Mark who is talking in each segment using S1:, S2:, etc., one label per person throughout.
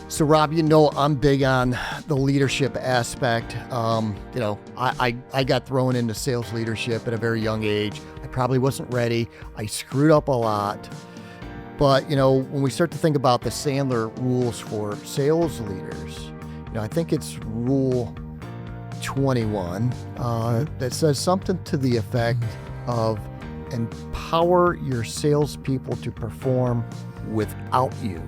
S1: So Rob, I'm big on the leadership aspect. I got thrown into sales leadership at a very young age. I probably wasn't ready. I screwed up a lot. But, when we start to think about the Sandler rules for sales leaders, I think it's Rule 21 that says something to the effect of empower your salespeople to perform without you.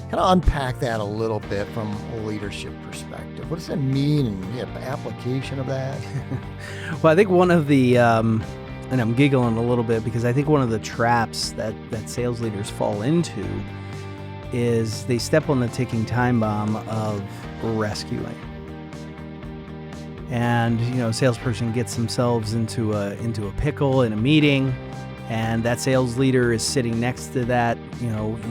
S1: Kind of unpack that a little bit from a leadership perspective. What does that mean and application of that?
S2: Well, I think one of the, and I'm giggling a little bit because I think one of the traps that sales leaders fall into is they step on the ticking time bomb of rescuing. And, a salesperson gets themselves into a pickle in a meeting, and that sales leader is sitting next to that,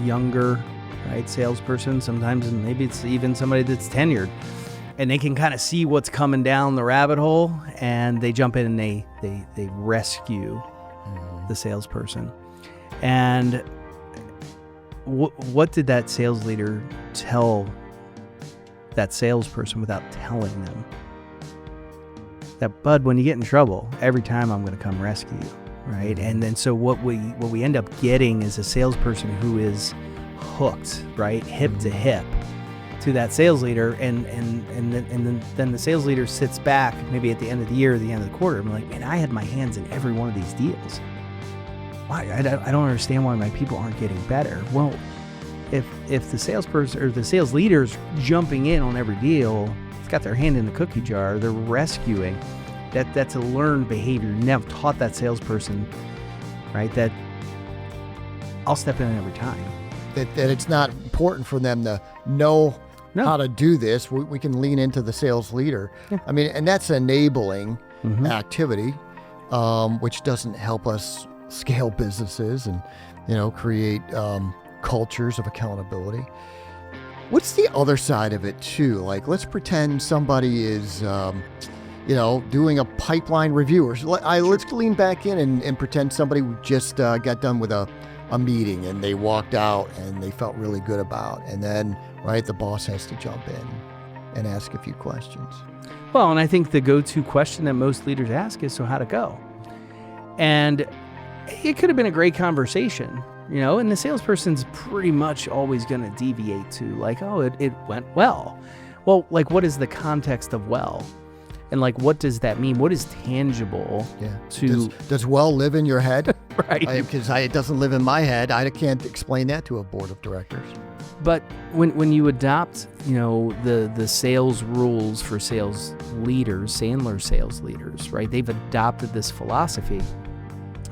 S2: younger, right, salesperson. Sometimes maybe it's even somebody that's tenured, and they can kind of see what's coming down the rabbit hole, and they jump in and they rescue the salesperson. And what did that sales leader tell that salesperson without telling them? That, bud, when you get in trouble, every time I'm going to come rescue you, right? And then so what we end up getting is a salesperson who is hooked, right, hip to hip to that sales leader, and then the sales leader sits back maybe at the end of the year or the end of the quarter. I'm like, man, I had my hands in every one of these deals. Why? I don't understand why my people aren't getting better. Well, if the salesperson or the sales leader's jumping in on every deal, it's got their hand in the cookie jar, they're rescuing. That's a learned behavior. You never taught that salesperson, right, that I'll step in every time.
S1: That it's not important for them to know how to do this. We can lean into the sales leader. Yeah. I mean, and that's enabling activity, which doesn't help us scale businesses and, create cultures of accountability. What's the other side of it too? Like, let's pretend somebody is, doing a pipeline review, or let's lean back in and pretend somebody just got done with a meeting and they walked out and they felt really good about, and then, right, the boss has to jump in and ask a few questions.
S2: Well, and I think the go-to question that most leaders ask is, so how'd it go? And it could have been a great conversation, and the salesperson's pretty much always going to deviate to like, oh, it went well. Well, like, what is the context of well? And like, what does that mean? What is tangible to...
S1: Does well live in your head?
S2: Right.
S1: Because it doesn't live in my head. I can't explain that to a board of directors.
S2: But when you adopt, the sales rules for sales leaders, Sandler sales leaders, right? They've adopted this philosophy.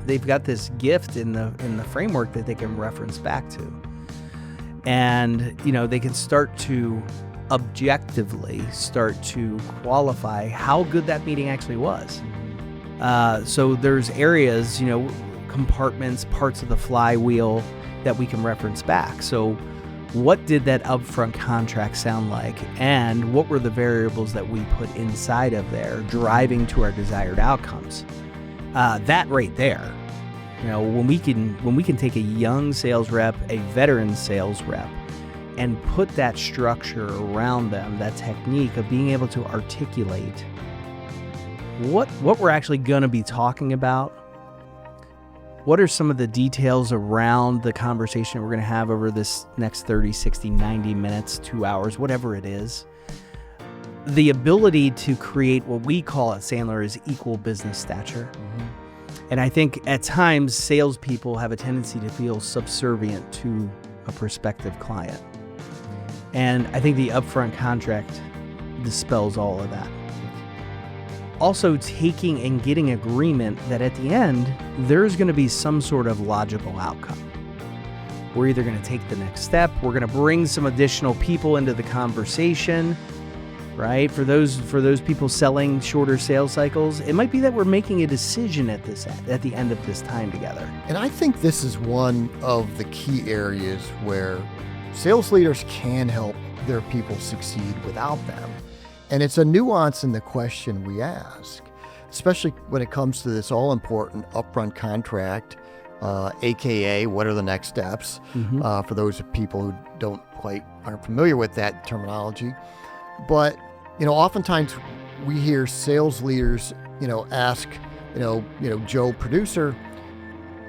S2: They've got this gift in the framework that they can reference back to. And, they can start to objectively start to qualify how good that meeting actually was. So there's areas, compartments, parts of the flywheel that we can reference back. So what did that upfront contract sound like? And what were the variables that we put inside of there driving to our desired outcomes? That right there, when we can take a young sales rep, a veteran sales rep, and put that structure around them, that technique of being able to articulate what we're actually going to be talking about. What are some of the details around the conversation we're going to have over this next 30, 60, 90 minutes, 2 hours, whatever it is? The ability to create what we call at Sandler is equal business stature. And I think at times salespeople have a tendency to feel subservient to a prospective client. And I think the upfront contract dispels all of that. Also taking and getting agreement that at the end, there's going to be some sort of logical outcome. We're either going to take the next step, we're going to bring some additional people into the conversation, right? For those people selling shorter sales cycles, it might be that we're making a decision at the end of this time together.
S1: And I think this is one of the key areas where sales leaders can help their people succeed without them. And it's a nuance in the question we ask, especially when it comes to this all-important upfront contract AKA what are the next steps, for those people who aren't familiar with that terminology. But, oftentimes we hear sales leaders, ask, Joe producer,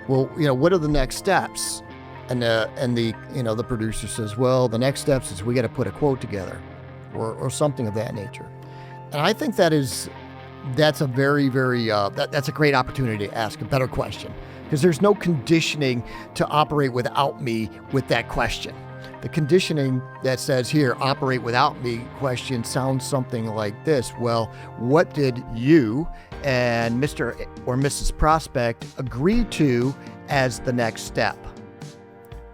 S1: well, what are the next steps? And the producer says, well, the next steps is we got to put a quote together or something of that nature. And I think that's a very, very, that's a great opportunity to ask a better question, because there's no conditioning to operate without me with that question. The conditioning that says here, operate without me question sounds something like this. Well, what did you and Mr. or Mrs. Prospect agree to as the next step?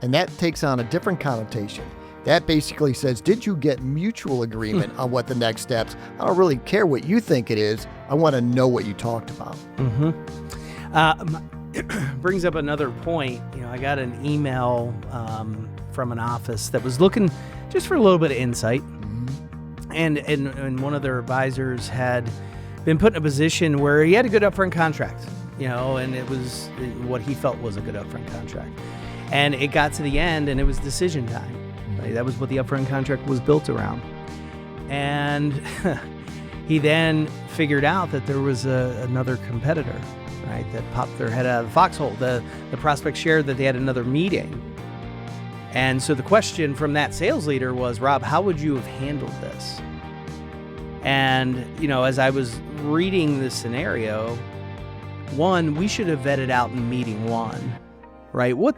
S1: And that takes on a different connotation. That basically says, did you get mutual agreement on what the next steps? I don't really care what you think it is. I want to know what you talked about.
S2: Brings up another point. I got an email from an office that was looking just for a little bit of insight. And one of their advisors had been put in a position where he had a good upfront contract, and it was what he felt was a good upfront contract. And it got to the end and it was decision time. Right? That was what the upfront contract was built around. And he then figured out that there was another competitor, right, that popped their head out of the foxhole. The prospect shared that they had another meeting. And so the question from that sales leader was, Rob, how would you have handled this? And, as I was reading this scenario, one, we should have vetted out in meeting one, right? What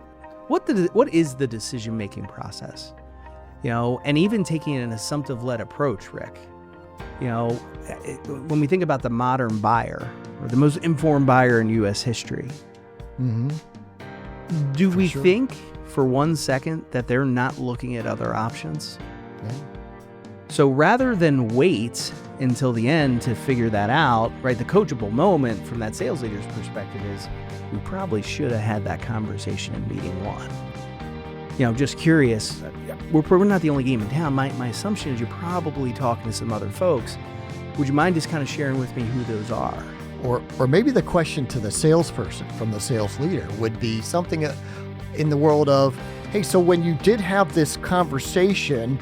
S2: is the decision-making process? And even taking an assumptive-led approach, Rick, when we think about the modern buyer, or the most informed buyer in U.S. history, do we think for 1 second that they're not looking at other options?
S1: Yeah.
S2: So rather than wait until the end to figure that out, right, the coachable moment from that sales leader's perspective is, we probably should have had that conversation in meeting one. Just curious, we're not the only game in town. My assumption is you're probably talking to some other folks. Would you mind just kind of sharing with me who those are?
S1: Or maybe the question to the salesperson from the sales leader would be something in the world of, hey, so when you did have this conversation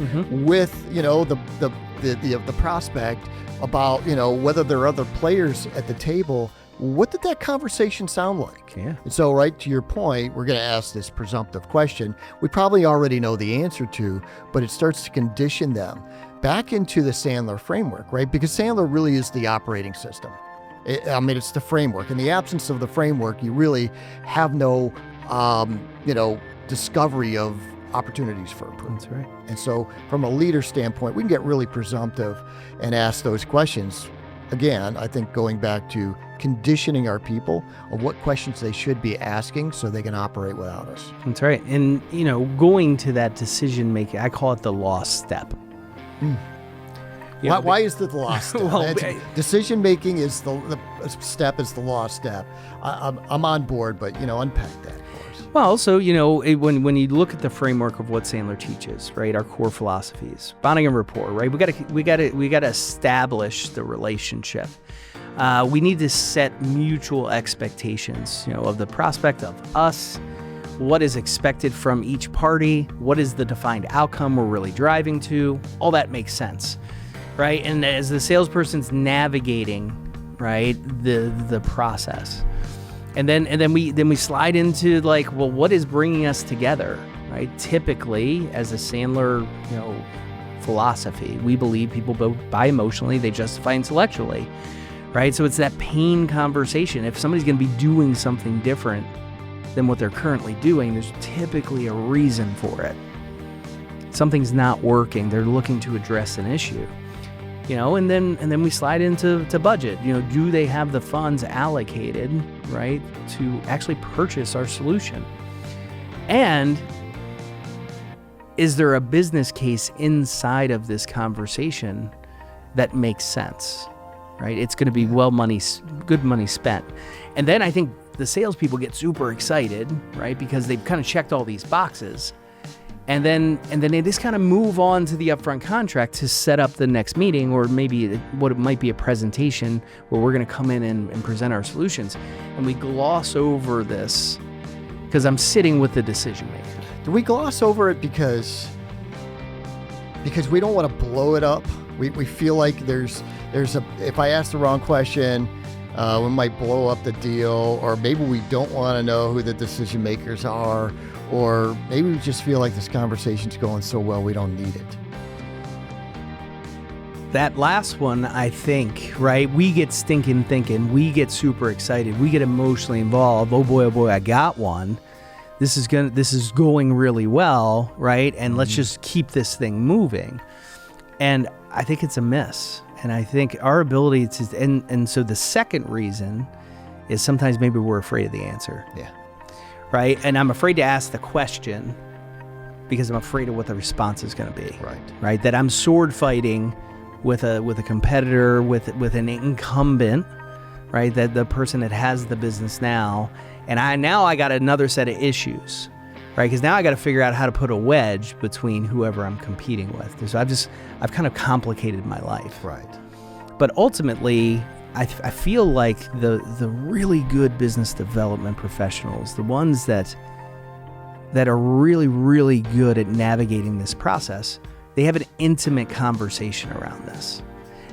S1: with, the prospect about, whether there are other players at the table, what did that conversation sound like?
S2: Yeah.
S1: And so, right to your point, we're going to ask this presumptive question we probably already know the answer to, but it starts to condition them back into the Sandler framework, right? Because Sandler really is the operating system. It's the framework. In the absence of the framework, you really have no, discovery of opportunities for improvement.
S2: That's right.
S1: And so from a leader standpoint, we can get really presumptive and ask those questions. Again, I think going back to conditioning our people of what questions they should be asking so they can operate without us.
S2: That's right. And, going to that decision making, I call it the lost step.
S1: Why is the lost step?
S2: Well,
S1: decision making is the step is the lost step. I'm on board, but unpack that for us.
S2: Well, so when you look at the framework of what Sandler teaches, right, our core philosophies, bonding and rapport, right, we got to establish the relationship. We need to set mutual expectations, of the prospect, of us, what is expected from each party, what is the defined outcome we're really driving to. All that makes sense, right? And as the salesperson's navigating, right, the process, and then we slide into what is bringing us together, right? Typically, as a Sandler, philosophy, we believe people buy emotionally, they justify intellectually. Right? So it's that pain conversation. If somebody's going to be doing something different than what they're currently doing, there's typically a reason for it. Something's not working. They're looking to address an issue. And then we slide into budget. Do they have the funds allocated, right, to actually purchase our solution? And is there a business case inside of this conversation that makes sense? Right, it's going to be good money spent. And then I think the salespeople get super excited, right, because they've kind of checked all these boxes, and then they just kind of move on to the upfront contract to set up the next meeting, or maybe what it might be a presentation where we're going to come in and present our solutions, and we gloss over this because I'm sitting with the decision maker.
S1: Do we gloss over it because we don't want to blow it up? We feel like there's if I ask the wrong question, we might blow up the deal, or maybe we don't want to know who the decision makers are, or maybe we just feel like this conversation's going so well we don't need it.
S2: That last one, I think, right? We get stinking thinking. We get super excited. We get emotionally involved. Oh boy, I got one. This is going really well, right? And let's just keep this thing moving. And I think it's a miss. And I think our ability to, and so the second reason is sometimes maybe we're afraid of the answer.
S1: Yeah.
S2: Right? And I'm afraid to ask the question because I'm afraid of what the response is going to be.
S1: Right.
S2: Right? That I'm sword fighting with a competitor, with an incumbent, right? That the person that has the business now, and I got another set of issues, right? Because now I got to figure out how to put a wedge between whoever I'm competing with. So I've kind of complicated my life.
S1: Right.
S2: But ultimately, I feel like the really good business development professionals, the ones that are really, really good at navigating this process, they have an intimate conversation around this.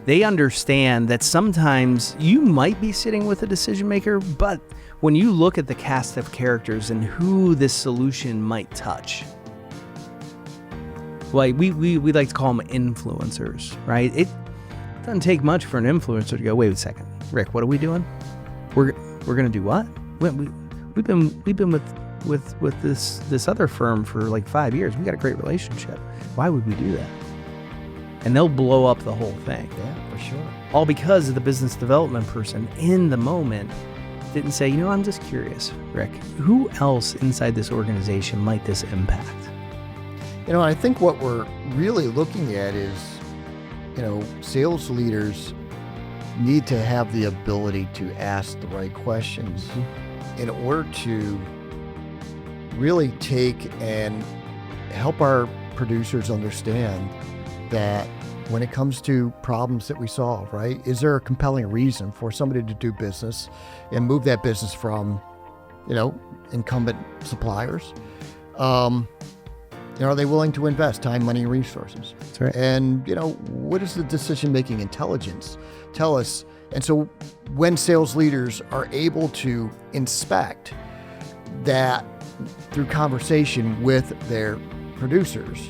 S2: They understand that sometimes you might be sitting with a decision maker, but when you look at the cast of characters and who this solution might touch, like we like to call them influencers, right? It doesn't take much for an influencer to go, wait a second, Rick, what are we doing? We're gonna do what? We've been with this other firm for like 5 years. We got a great relationship. Why would we do that? And they'll blow up the whole thing.
S1: Yeah, for sure.
S2: All because of the business development person in the moment didn't say, I'm just curious, Rick, who else inside this organization might this impact?
S1: I think what we're really looking at is, sales leaders need to have the ability to ask the right questions in order to really take and help our producers understand that when it comes to problems that we solve, right? Is there a compelling reason for somebody to do business and move that business from, incumbent suppliers? Are they willing to invest time, money, and resources?
S2: That's right.
S1: And, what does the decision-making intelligence tell us? And so when sales leaders are able to inspect that through conversation with their producers,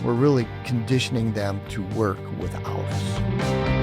S1: we're really conditioning them to work without us.